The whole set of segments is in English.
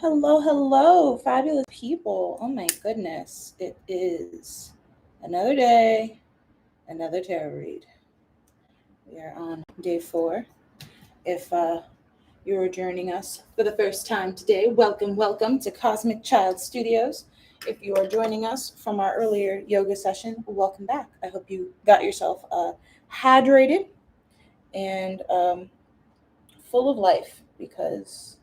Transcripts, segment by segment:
Hello, hello, fabulous people. Oh my goodness. It is another day, another tarot read. We are on day 4. If you are joining us for the first time today, welcome to Cosmic Child Studios. If you are joining us from our earlier yoga session, welcome back. I hope you got yourself hydrated and full of life because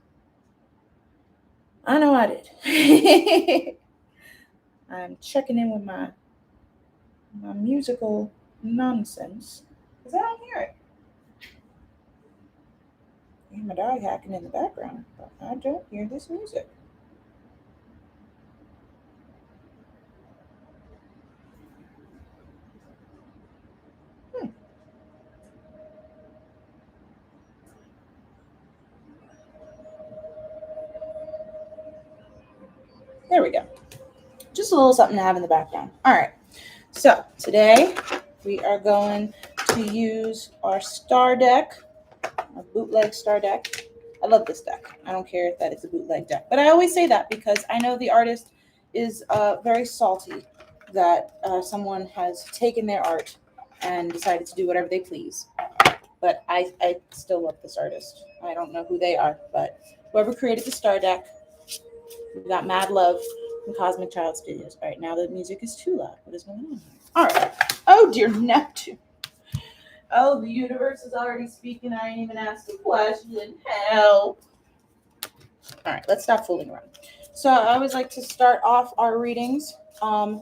I know I did. I'm checking in with my musical nonsense because I don't hear it. I hear my dog hacking in the background, but I don't hear this music. Hmm. There we go. Just a little something to have in the background. All right. So today we are going to use our star deck, our bootleg star deck. I love this deck. I don't care that it's a bootleg deck, but I always say that because I know the artist is very salty that someone has taken their art and decided to do whatever they please. But I still love this artist. I don't know who they are, but whoever created the star deck, we got mad love from Cosmic Child Studios. All right, now the music is too loud. What is going on here? All right. Oh, dear Neptune. Oh, the universe is already speaking. I ain't even asked a question. Help. All right, let's stop fooling around. So I always like to start off our readings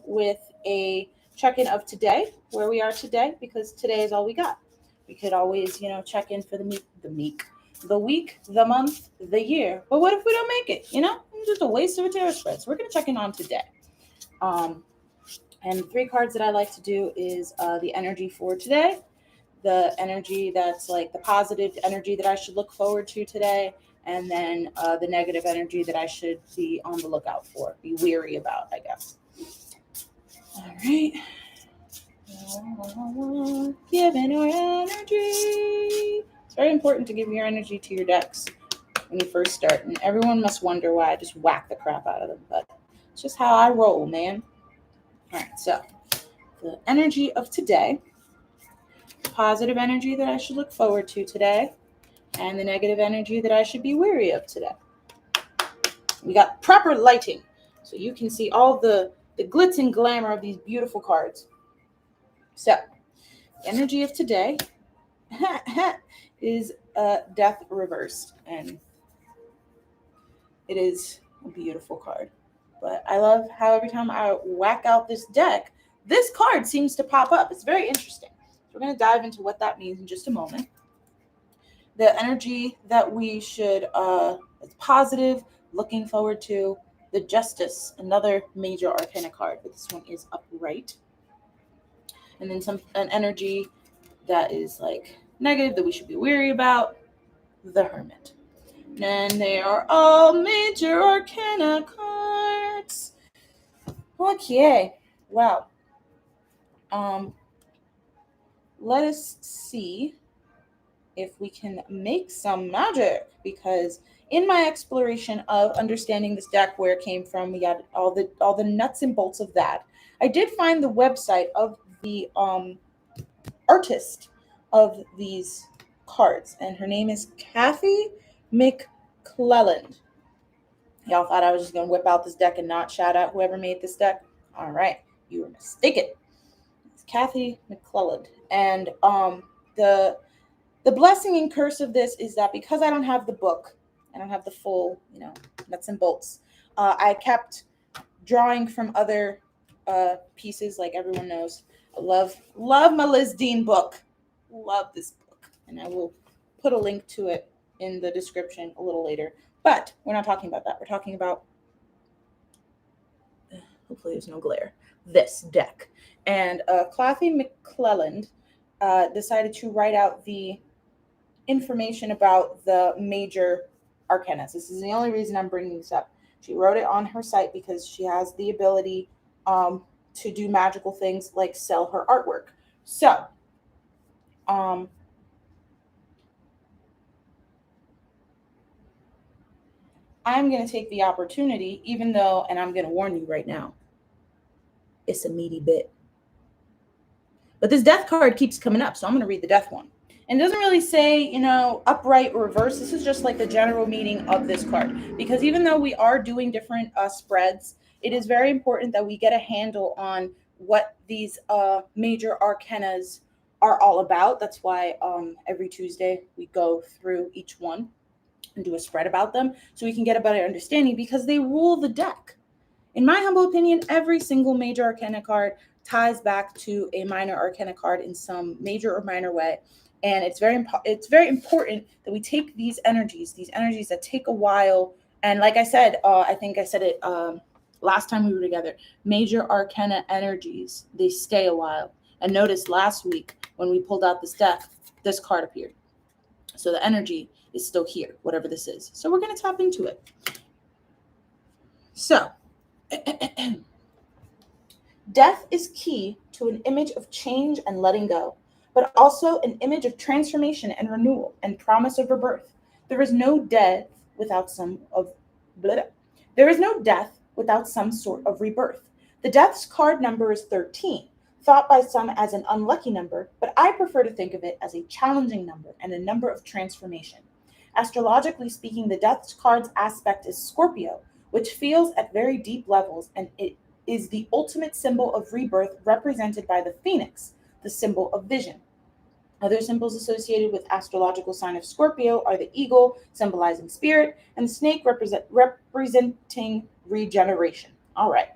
with a check-in of today, where we are today, because today is all we got. We could always, check in for the week, the month, the year. But what if we don't make it? It's just a waste of a tarot spread. So we're going to check in on today. And 3 cards that I like to do is the energy for today, the energy that's like the positive energy that I should look forward to today, and then the negative energy that I should be on the lookout for, be weary about, I guess. All right. Giving your energy. It's very important to give your energy to your decks when you first start, and everyone must wonder why I just whack the crap out of them, but it's just how I roll, man. All right, so the energy of today, positive energy that I should look forward to today, and the negative energy that I should be wary of today. We got proper lighting, so you can see all the glitz and glamour of these beautiful cards. So, the energy of today is Death Reversed, and it is a beautiful card. But I love how every time I whack out this deck, this card seems to pop up. It's very interesting. So we're going to dive into what that means in just a moment. The energy that we should, is positive, looking forward to the Justice, another major arcana card, but this one is upright. And then an energy that is like negative that we should be wary about, the Hermit. And they are all major arcana cards. Okay, wow. Let us see if we can make some magic, because in my exploration of understanding this deck, where it came from, we got all the nuts and bolts of that. I did find the website of the artist of these cards, and her name is Kathy McClelland. Y'all thought I was just gonna whip out this deck and not shout out whoever made this deck? All right, you were mistaken. It's Kathy McClelland, and the blessing and curse of this is that because I don't have the book, I don't have the full, nuts and bolts. I kept drawing from other pieces, like everyone knows. I love my Liz Dean book. Love this book, and I will put a link to it in the description a little later. But we're not talking about that. We're talking about, hopefully there's no glare, this deck. And Kathy McClelland decided to write out the information about the major arcana. This is the only reason I'm bringing this up. She wrote it on her site because she has the ability to do magical things like sell her artwork. So, I'm going to take the opportunity, even though, and I'm going to warn you right now, it's a meaty bit. But this death card keeps coming up, so I'm going to read the death one. And it doesn't really say, upright or reverse. This is just like the general meaning of this card. Because even though we are doing different spreads, it is very important that we get a handle on what these major arcanas are all about. That's why every Tuesday we go through each one and do a spread about them so we can get a better understanding, because they rule the deck. In my humble opinion, every single major arcana card ties back to a minor arcana card in some major or minor way. And it's very important that we take these energies that take a while. And like I said, I think I said it last time we were together, major arcana energies, they stay a while. And notice last week when we pulled out this deck, this card appeared. So the energy is still here, whatever this is. So we're going to tap into it. So death is key to an image of change and letting go, but also an image of transformation and renewal and promise of rebirth. There is no death without some sort of rebirth. The death's card number is 13, thought by some as an unlucky number, but I prefer to think of it as a challenging number and a number of transformation. Astrologically speaking, the death's card's aspect is Scorpio, which feels at very deep levels, and it is the ultimate symbol of rebirth, represented by the phoenix, the symbol of vision. Other symbols associated with astrological sign of Scorpio are the eagle, symbolizing spirit, and the snake representing regeneration. All right.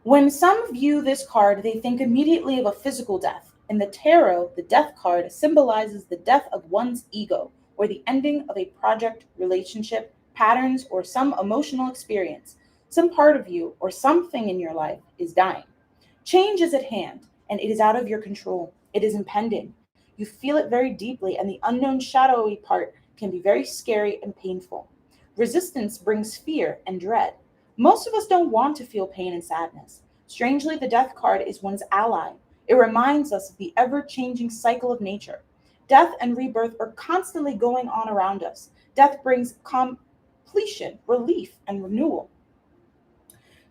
When some view this card, they think immediately of a physical death. In the tarot, the death card symbolizes the death of one's ego, or the ending of a project, relationship, patterns, or some emotional experience. Some part of you or something in your life is dying. Change is at hand, and it is out of your control. It is impending. You feel it very deeply, and the unknown shadowy part can be very scary and painful. Resistance brings fear and dread. Most of us don't want to feel pain and sadness. Strangely, the death card is one's ally. It reminds us of the ever-changing cycle of nature. Death and rebirth are constantly going on around us. Death brings completion, relief, and renewal.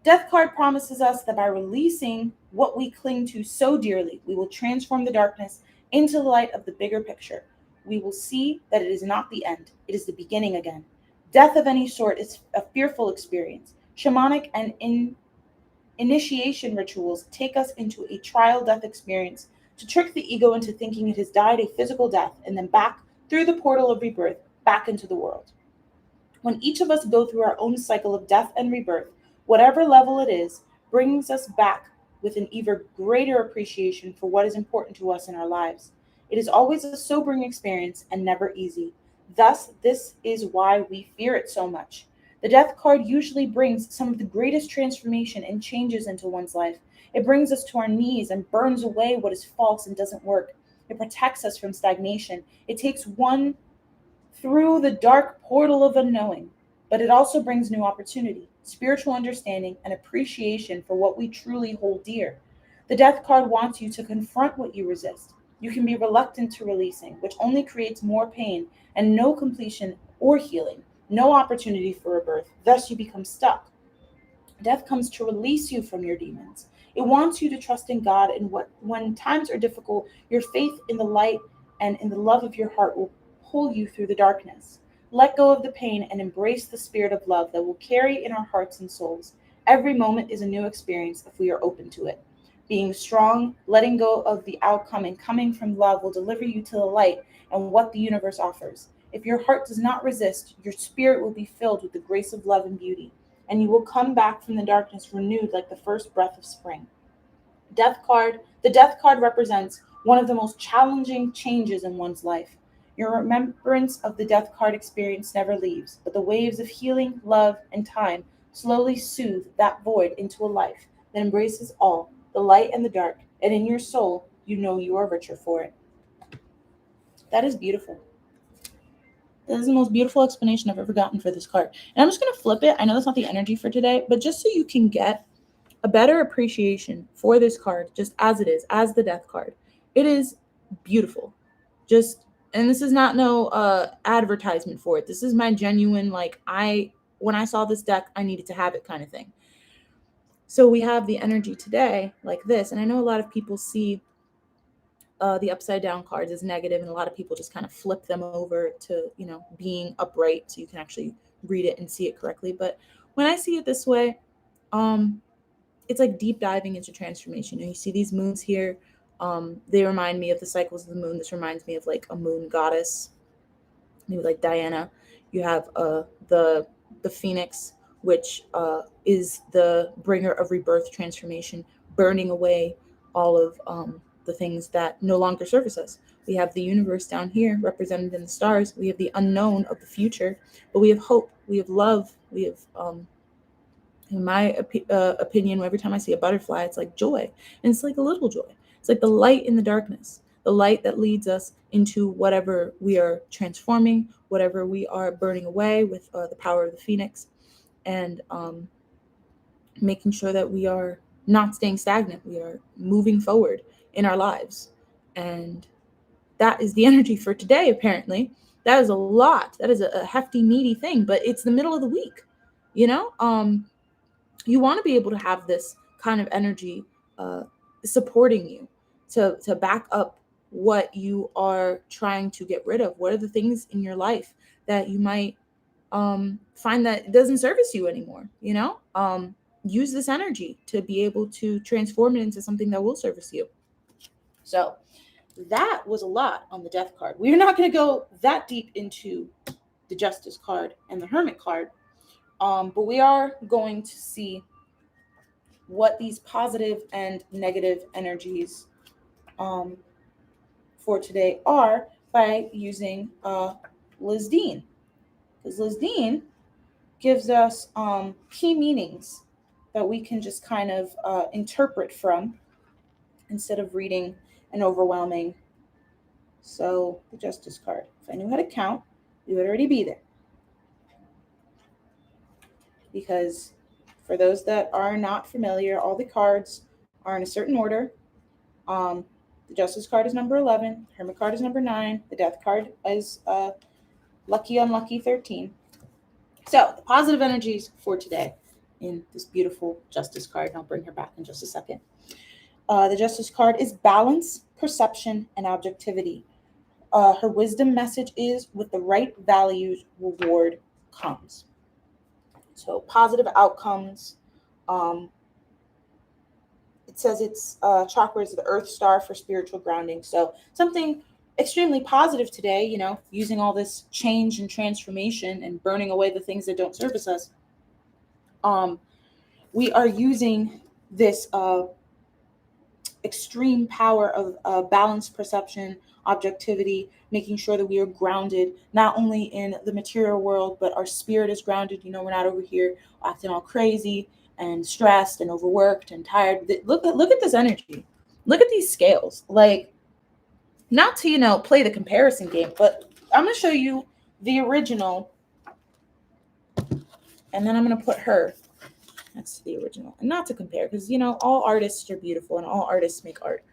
Death card promises us that by releasing what we cling to so dearly, we will transform the darkness into the light of the bigger picture. We will see that it is not the end, it is the beginning again. Death of any sort is a fearful experience. Shamanic and initiation rituals take us into a trial death experience to trick the ego into thinking it has died a physical death, and then back through the portal of rebirth back into the world. When each of us go through our own cycle of death and rebirth, whatever level it is, brings us back with an even greater appreciation for what is important to us in our lives. It is always a sobering experience and never easy. Thus, this is why we fear it so much. The death card usually brings some of the greatest transformation and changes into one's life. It brings us to our knees and burns away what is false and doesn't work. It protects us from stagnation. It takes one through the dark portal of unknowing, but it also brings new opportunity, spiritual understanding, and appreciation for what we truly hold dear. The death card wants you to confront what you resist. You can be reluctant to releasing, which only creates more pain and no completion or healing, no opportunity for rebirth. Thus, you become stuck. Death comes to release you from your demons. It wants you to trust in God, and when times are difficult, your faith in the light and in the love of your heart will pull you through the darkness. Let go of the pain and embrace the spirit of love that will carry in our hearts and souls. Every moment is a new experience if we are open to it. Being strong, letting go of the outcome, and coming from love will deliver you to the light and what the universe offers. If your heart does not resist, your spirit will be filled with the grace of love and beauty, and you will come back from the darkness renewed like the first breath of spring. The death card represents one of the most challenging changes in one's life. Your remembrance of the death card experience never leaves, but the waves of healing, love, and time slowly soothe that void into a life that embraces all, the light and the dark, and in your soul, you know you are richer for it. That is beautiful. That is the most beautiful explanation I've ever gotten for this card. And I'm just going to flip it. I know that's not the energy for today, but just so you can get a better appreciation for this card, just as it is, as the death card. It is beautiful. Just And this is not no advertisement for it. This is my genuine, like, when I saw this deck, I needed to have it kind of thing. So we have the energy today like this. And I know a lot of people see the upside down cards as negative, and a lot of people just kind of flip them over to, being upright so you can actually read it and see it correctly. But when I see it this way, it's like deep diving into transformation. You see these moons here. They remind me of the cycles of the moon. This reminds me of like a moon goddess, maybe like Diana. You have the phoenix, which is the bringer of rebirth, transformation, burning away all of the things that no longer service us. We have the universe down here represented in the stars. We have the unknown of the future, but we have hope. We have love. We have, in my opinion, every time I see a butterfly, it's like joy, and it's like a little joy. It's like the light in the darkness, the light that leads us into whatever we are transforming, whatever we are burning away with the power of the phoenix, and making sure that we are not staying stagnant. We are moving forward in our lives. And that is the energy for today, apparently. That is a lot. That is a hefty, meaty thing, but it's the middle of the week, you know? You want to be able to have this kind of energy supporting you to back up what you are trying to get rid of. What are the things in your life that you might find that it doesn't service you anymore? Use this energy to be able to transform it into something that will service you. So that was a lot on the Death card. We're not going to go that deep into the Justice card and the Hermit card, but we are going to see what these positive and negative energies for today are by using Liz Dean. Because Liz Dean gives us key meanings that we can just kind of interpret from instead of reading an overwhelming. So the Justice card. If I knew how to count, we would already be there. Because for those that are not familiar, all the cards are in a certain order. The Justice card is number 11. Hermit card is number 9. The Death card is lucky, unlucky 13. So the positive energies for today in this beautiful Justice card. And I'll bring her back in just a second. The Justice card is balance, perception, and objectivity. Her wisdom message is, with the right values, reward comes. So positive outcomes. It says it's chakra is the earth star for spiritual grounding. So something extremely positive today, using all this change and transformation and burning away the things that don't service us. We are using this extreme power of balanced perception, objectivity, making sure that we are grounded, not only in the material world, but our spirit is grounded. We're not over here acting all crazy and stressed and overworked and tired. Look at this energy. Look at these scales. Like, not to, play the comparison game, but I'm going to show you the original, and then I'm going to put her next to the original. And not to compare, because, all artists are beautiful and all artists make art.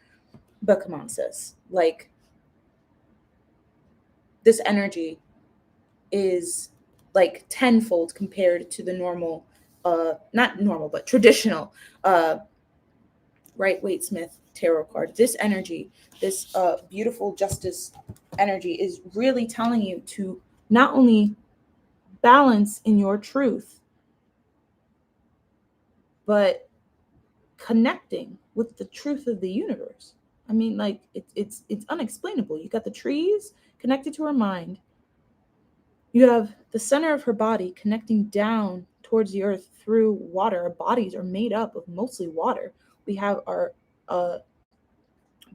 But come on, sis. Like, this energy is like tenfold compared to the normal, not normal, but traditional, right, Waite Smith tarot card. This energy, this beautiful Justice energy, is really telling you to not only balance in your truth, but connecting with the truth of the universe. I mean, like, it's unexplainable. You got the trees connected to her mind. You have the center of her body connecting down towards the earth through water. Our bodies are made up of mostly water. We have our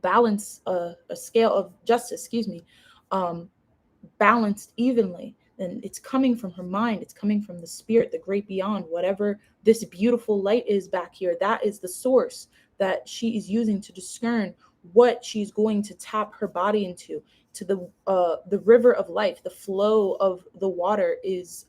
balance, a scale of justice, balanced evenly. And it's coming from her mind. It's coming from the spirit, the great beyond, whatever this beautiful light is back here. That is the source that she is using to discern what she's going to tap her body into. To the river of life, the flow of the water is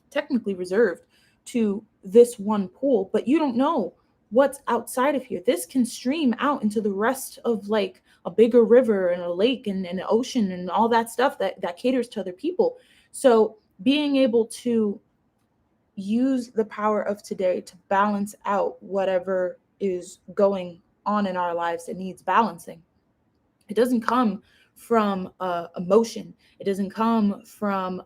technically reserved to this one pool, but you don't know what's outside of here. This can stream out into the rest of like a bigger river and a lake and an ocean and all that stuff that caters to other people. So being able to use the power of today to balance out whatever is going on in our lives that needs balancing. It doesn't come from emotion. It doesn't come from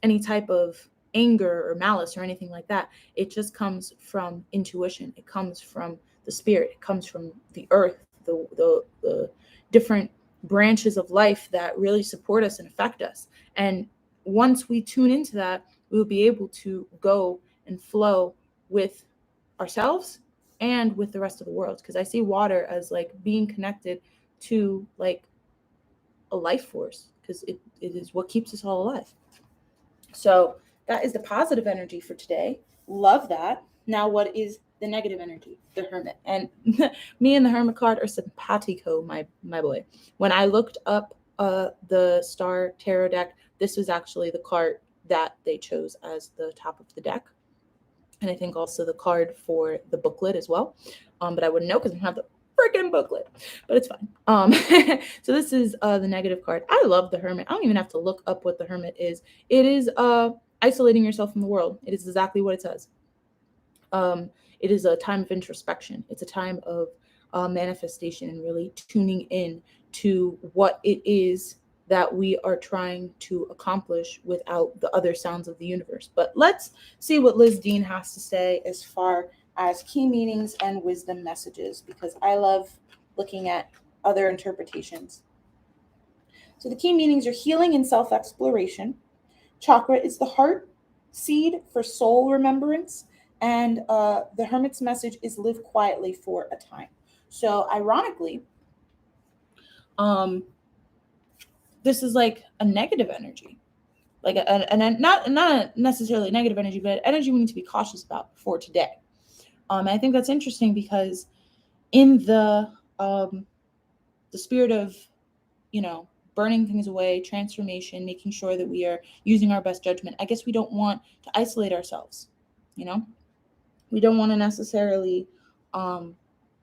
any type of anger or malice or anything like that. It just comes from intuition. It comes from the spirit. It comes from the earth, the different branches of life that really support us and affect us. And once we tune into that, we will be able to go and flow with ourselves and with the rest of the world. Because I see water as like being connected to like a life force, because it is what keeps us all alive. So that is the positive energy for today. Love that. Now, what is the negative energy? The Hermit. And me and the Hermit card are simpatico, my boy. When I looked up the Star Tarot deck, this was actually the card that they chose as the top of the deck. And I think also the card for the booklet as well. But I wouldn't know because I don't have the freaking booklet, but it's fine. So this is the negative card. I love the Hermit. I don't even have to look up what the Hermit is. It is isolating yourself from the world. It is exactly what it says. It is a time of introspection. It's a time of manifestation and really tuning in to what it is that we are trying to accomplish without the other sounds of the universe. But let's see what Liz Dean has to say as far as key meanings and wisdom messages, because I love looking at other interpretations. So the key meanings are healing and self-exploration. Chakra is the heart. Seed for soul remembrance. And the Hermit's message is live quietly for a time. So ironically, this is like a negative energy, like not necessarily negative energy, but energy we need to be cautious about for today. I think that's interesting because in the spirit of, burning things away, transformation, making sure that we are using our best judgment, I guess we don't want to isolate ourselves. We don't want to necessarily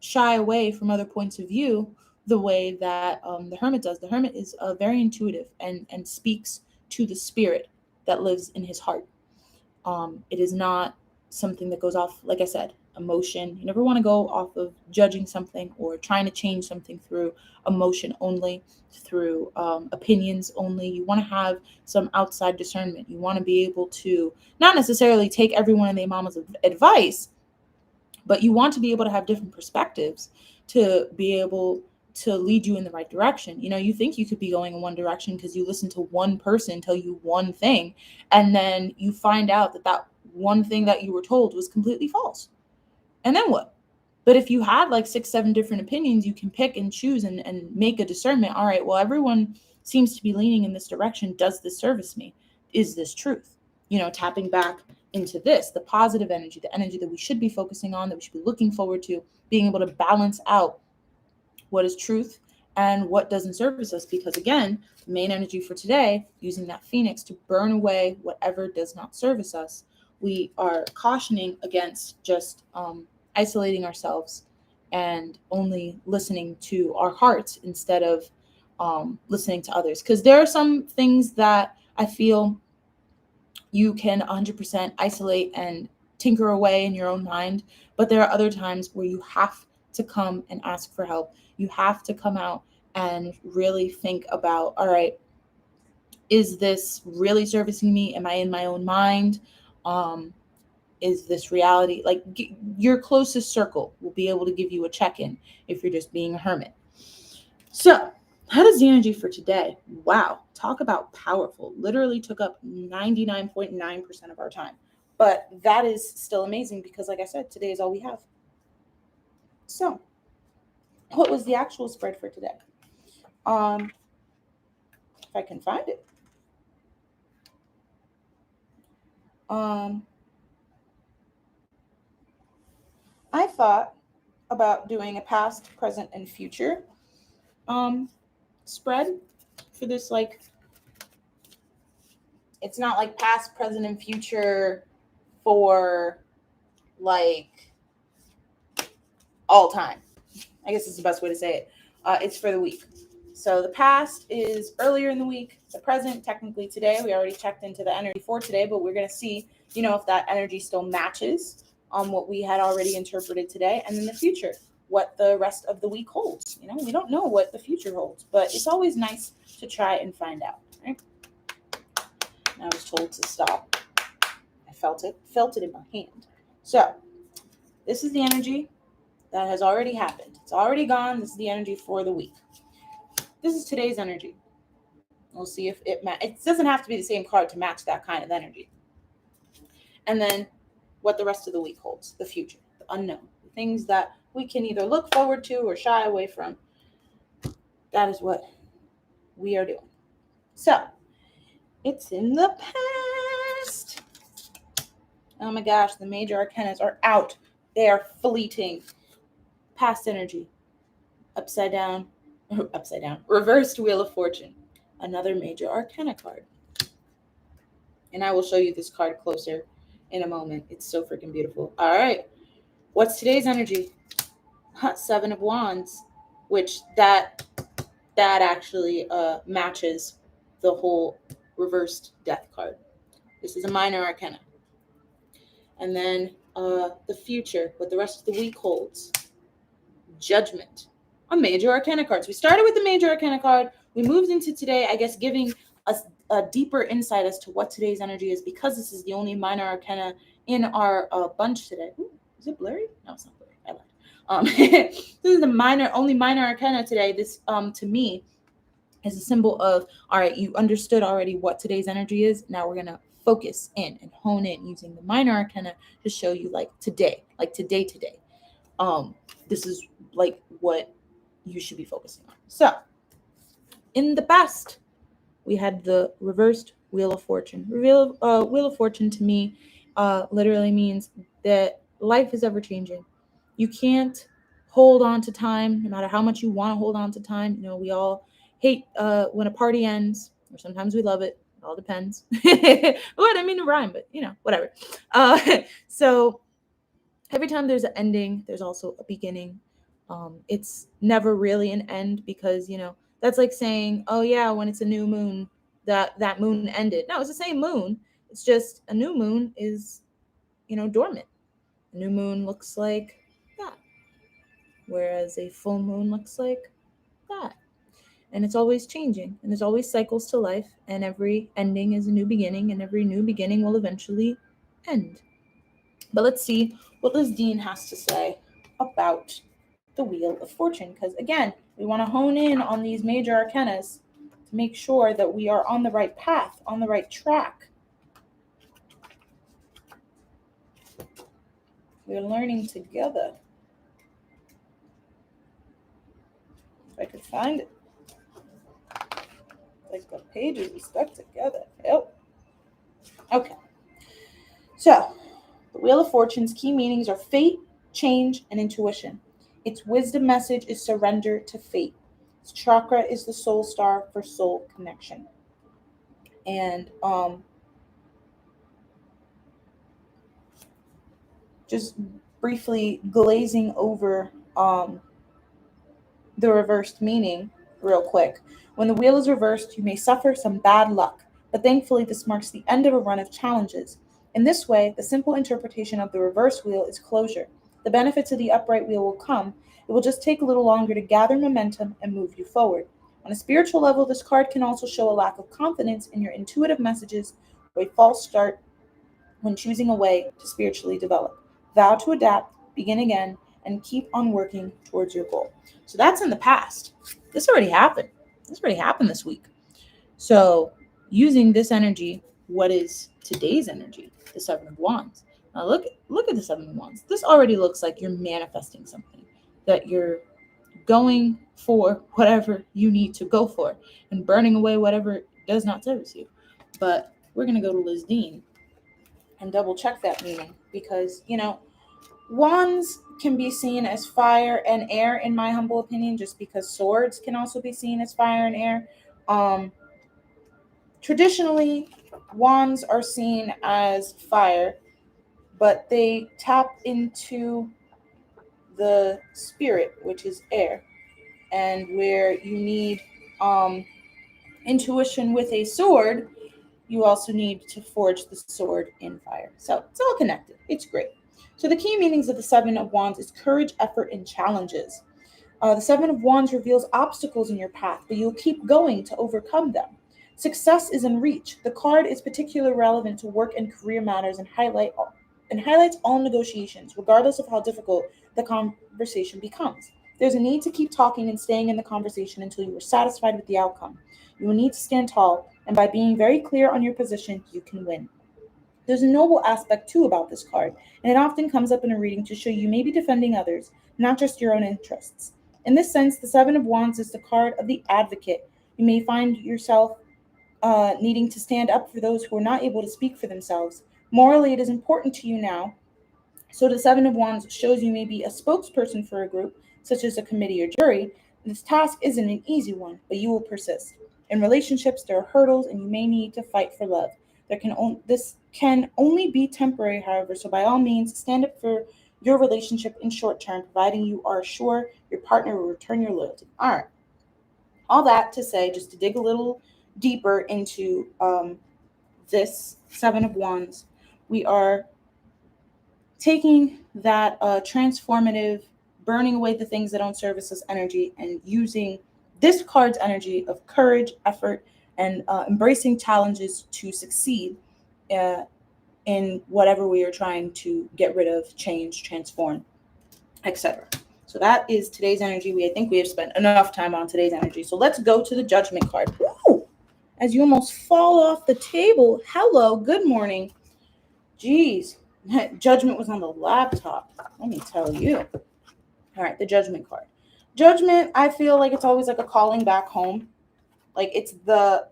shy away from other points of view the way that the Hermit does. The Hermit is very intuitive and speaks to the spirit that lives in his heart. It is not something that goes off, like I said, emotion. You never want to go off of judging something or trying to change something through emotion only, through opinions only. You want to have some outside discernment. You want to be able to not necessarily take everyone and their mama's advice, but you want to be able to have different perspectives to be able to lead you in the right direction. You think you could be going in one direction because you listen to one person tell you one thing, and then you find out that one thing that you were told was completely false. And then what? But if you had like 6-7 different opinions, you can pick and choose and make a discernment. All right, well, everyone seems to be leaning in this direction. Does this service me? Is this truth? Tapping back into this, the positive energy, the energy that we should be focusing on, that we should be looking forward to, being able to balance out what is truth and what doesn't service us. Because again, the main energy for today, using that phoenix to burn away whatever does not service us, we are cautioning against just isolating ourselves and only listening to our hearts instead of listening to others. Because there are some things that I feel you can 100% isolate and tinker away in your own mind, but there are other times where you have to come and ask for help. You have to come out and really think about, all right, is this really servicing me? Am I in my own mind? Is this reality? Like your closest circle will be able to give you a check-in if you're just being a hermit. So that is the energy for today. Wow. Talk about powerful. Literally took up 99.9% of our time. But that is still amazing because, like I said, today is all we have. So what was the actual spread for today? If I can find it. I thought about doing a past, present, and future spread for this. Like, it's not like past, present, and future for like all time. I guess it's the best way to say it. It's for the week. So the past is earlier in the week. The present, technically today. We already checked into the energy for today, but we're going to see, if that energy still matches on what we had already interpreted today. And then the future, what the rest of the week holds. We don't know what the future holds, but it's always nice to try and find out. Right? I was told to stop. I felt it in my hand. So this is the energy that has already happened. It's already gone. This is the energy for the week. This is today's energy. We'll see if it doesn't have to be the same card to match that kind of energy. And then what the rest of the week holds, the future, the unknown, the things that we can either look forward to or shy away from. That is what we are doing. So it's in the past. Oh my gosh, the major arcanas are out. They are fleeting. Past energy. Upside down, reversed Wheel of Fortune. Another major arcana card. And I will show you this card closer in a moment. It's so freaking beautiful. All right. What's today's energy? Seven of Wands, which that actually matches the whole reversed Death card. This is a minor arcana. And then the future, what the rest of the week holds. Judgment. A major arcana cards. We started with the major arcana card. We moved into today, I guess, giving us a deeper insight as to what today's energy is, because this is the only minor arcana in our bunch today. Ooh, is it blurry? No, it's not blurry. I lied. This is the only minor arcana today. This, to me, is a symbol of, all right, you understood already what today's energy is. Now we're gonna focus in and hone in using the minor arcana to show you today. This is what you should be focusing on. So in the past, we had the reversed Wheel of Fortune. Wheel of Fortune to me literally means that life is ever changing. You can't hold on to time, no matter how much you want to hold on to time. We all hate when a party ends, or sometimes we love it. It all depends. What I mean to rhyme, but whatever. So every time there's an ending, there's also a beginning. It's never really an end, because that's like saying, oh yeah, when it's a new moon, that moon ended. No, it's the same moon. It's just a new moon is dormant. A new moon looks like that, whereas a full moon looks like that. And it's always changing, and there's always cycles to life, and every ending is a new beginning, and every new beginning will eventually end. But let's see what Liz Dean has to say about the Wheel of Fortune, because again, we want to hone in on these major arcanas to make sure that we are on the right path, on the right track. We're learning together. If I could find it. Like the pages we stuck together. Yep. Okay. So, the Wheel of Fortune's key meanings are fate, change, and intuition. Its wisdom message is surrender to fate. Its chakra is the soul star for soul connection. And just briefly glazing over the reversed meaning real quick. When the wheel is reversed, you may suffer some bad luck, but thankfully this marks the end of a run of challenges. In this way, the simple interpretation of the reverse wheel is closure. The benefits of the upright wheel will come. It will just take a little longer to gather momentum and move you forward. On a spiritual level, this card can also show a lack of confidence in your intuitive messages or a false start when choosing a way to spiritually develop. Vow to adapt, begin again, and keep on working towards your goal. So that's in the past. This already happened. This already happened this week. So using this energy, what is today's energy? The Seven of Wands. Now look at the Seven of Wands. This already looks like you're manifesting something, that you're going for whatever you need to go for and burning away whatever does not service you. But we're going to go to Liz Dean and double check that meaning, because wands can be seen as fire and air, in my humble opinion, just because swords can also be seen as fire and air. Traditionally, wands are seen as fire, but they tap into the spirit, which is air, and where you need intuition with a sword, you also need to forge the sword in fire. So it's all connected. It's great. So the key meanings of the Seven of Wands is courage, effort, and challenges. The Seven of Wands reveals obstacles in your path, but you'll keep going to overcome them. Success is in reach. The card is particularly relevant to work and career matters and highlights all negotiations, regardless of how difficult the conversation becomes. There's a need to keep talking and staying in the conversation until you are satisfied with the outcome. You will need to stand tall, and by being very clear on your position, you can win. There's a noble aspect too about this card, and it often comes up in a reading to show you may be defending others, not just your own interests. In this sense, the Seven of Wands is the card of the advocate. You may find yourself needing to stand up for those who are not able to speak for themselves. Morally, it is important to you now. So the Seven of Wands shows you may be a spokesperson for a group, such as a committee or jury. This task isn't an easy one, but you will persist. In relationships, there are hurdles, and you may need to fight for love. This can only be temporary, however, so by all means, stand up for your relationship in short term, providing you are sure your partner will return your loyalty. All right. All that to say, just to dig a little deeper into this Seven of Wands, we are taking that transformative, burning away the things that don't service us energy and using this card's energy of courage, effort, and embracing challenges to succeed uh, in whatever we are trying to get rid of, change, transform, etc. So that is today's energy. I think we have spent enough time on today's energy. So let's go to the Judgment card. Woo! As you almost fall off the table. Hello, good morning. Jeez, Judgment was on the laptop. Let me tell you. All right, the Judgment card. Judgment, I feel like it's always like a calling back home. Like it's the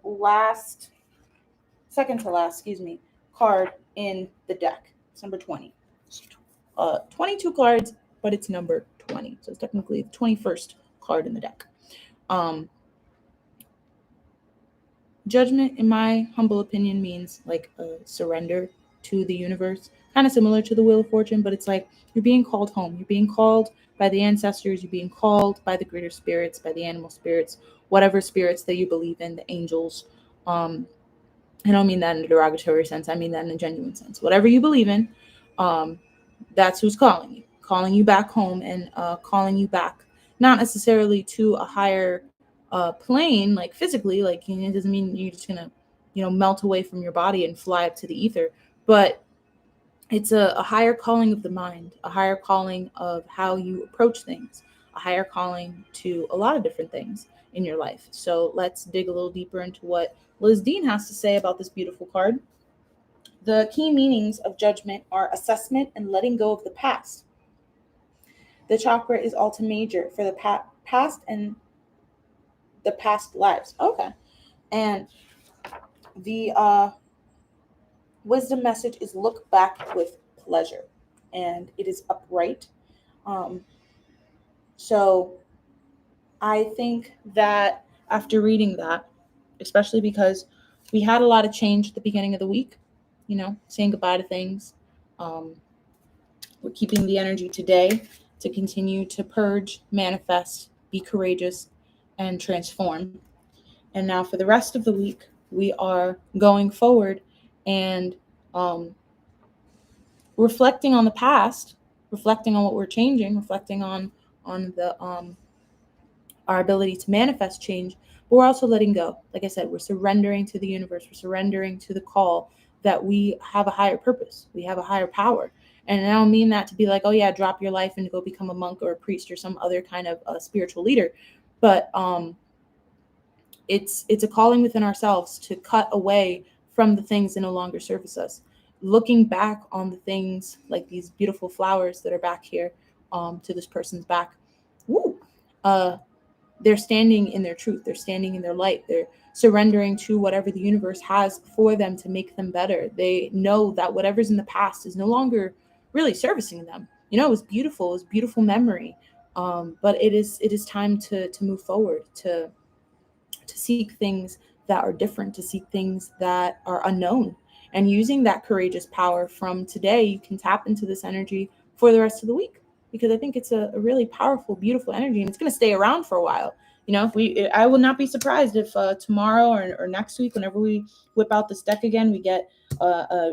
second to last, card in the deck. It's number 20. 22 cards, but it's number 20. So it's technically the 21st card in the deck. Judgment, in my humble opinion, means like a surrender to the universe, kind of similar to the Wheel of Fortune, but it's like you're being called home. You're being called by the ancestors. You're being called by the greater spirits, by the animal spirits, whatever spirits that you believe in, the angels. I don't mean that in a derogatory sense. I mean that in a genuine sense. Whatever you believe in, that's who's calling you back home, and calling you back, not necessarily to a higher plane, like physically, like it doesn't mean you're just gonna, melt away from your body and fly up to the ether, but it's a higher calling of the mind, a higher calling of how you approach things, a higher calling to a lot of different things in your life. So let's dig a little deeper into what Liz Dean has to say about this beautiful card. The key meanings of Judgment are assessment and letting go of the past. The chakra is Alta Major for the past and the past lives. Okay. And the wisdom message is look back with pleasure. And it is upright. So I think that after reading that, especially because we had a lot of change at the beginning of the week, saying goodbye to things. We're keeping the energy today to continue to purge, manifest, be courageous, and transform. And now for the rest of the week, we are going forward and reflecting on the past, reflecting on what we're changing, reflecting on the our ability to manifest change, but we're also letting go. Like I said, we're surrendering to the universe. We're surrendering to the call that we have a higher purpose. We have a higher power. And I don't mean that to be like, oh yeah, drop your life and go become a monk or a priest or some other kind of spiritual leader. But it's a calling within ourselves to cut away from the things that no longer service us. Looking back on the things like these beautiful flowers that are back here to this person's back. Woo! They're standing in their truth. They're standing in their light. They're surrendering to whatever the universe has for them to make them better. They know that whatever's in the past is no longer really servicing them. It was beautiful. It was a beautiful memory. But it is time to move forward, to seek things that are different, to seek things that are unknown. And using that courageous power from today, you can tap into this energy for the rest of the week. because I think it's a really powerful, beautiful energy, and it's going to stay around for a while. You know, I will not be surprised if tomorrow or next week, whenever we whip out this deck again, we get a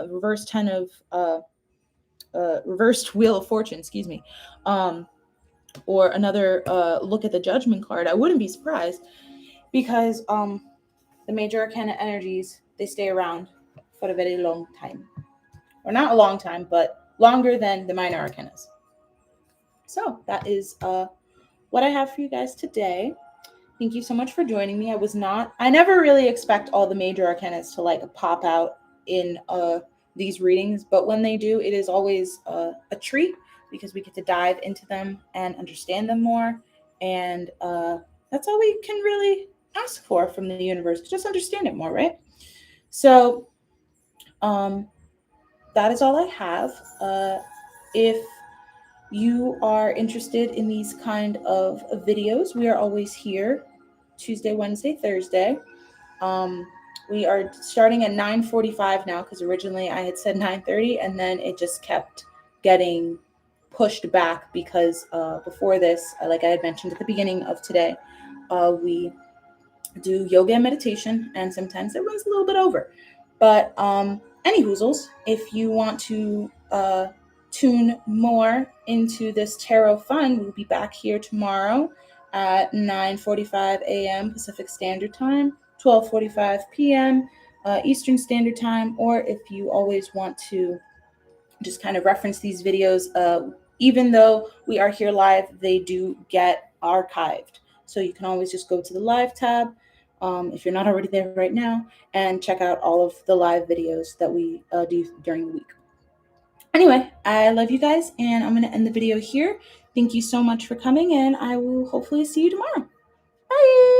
reverse 10 of reversed Wheel of Fortune, excuse me, or another look at the Judgment card. I wouldn't be surprised, because the major arcana energies, they stay around for a very long time, or not a long time, but longer than the minor arcanas. So that is what I have for you guys today. Thank you so much for joining me. I never really expect all the major arcanas to like pop out in these readings, but when they do, it is always a treat, because we get to dive into them and understand them more. And that's all we can really ask for from the universe, just understand it more, right? So that is all I have. If you are interested in these kind of videos, we are always here Tuesday, Wednesday, Thursday. We are starting at 9:45 now, because originally I had said 9:30, and then it just kept getting pushed back because before this, like I had mentioned at the beginning of today, we do yoga and meditation, and sometimes it runs a little bit over. But any hoozles, if you want to tune more into this tarot fun, we'll be back here tomorrow at 9:45 a.m. Pacific Standard Time, 12:45 p.m. Eastern Standard Time, or if you always want to just kind of reference these videos, even though we are here live, they do get archived. So you can always just go to the live tab, if you're not already there right now, and check out all of the live videos that we do during the week. Anyway, I love you guys, and I'm going to end the video here. Thank you so much for coming, and I will hopefully see you tomorrow. Bye!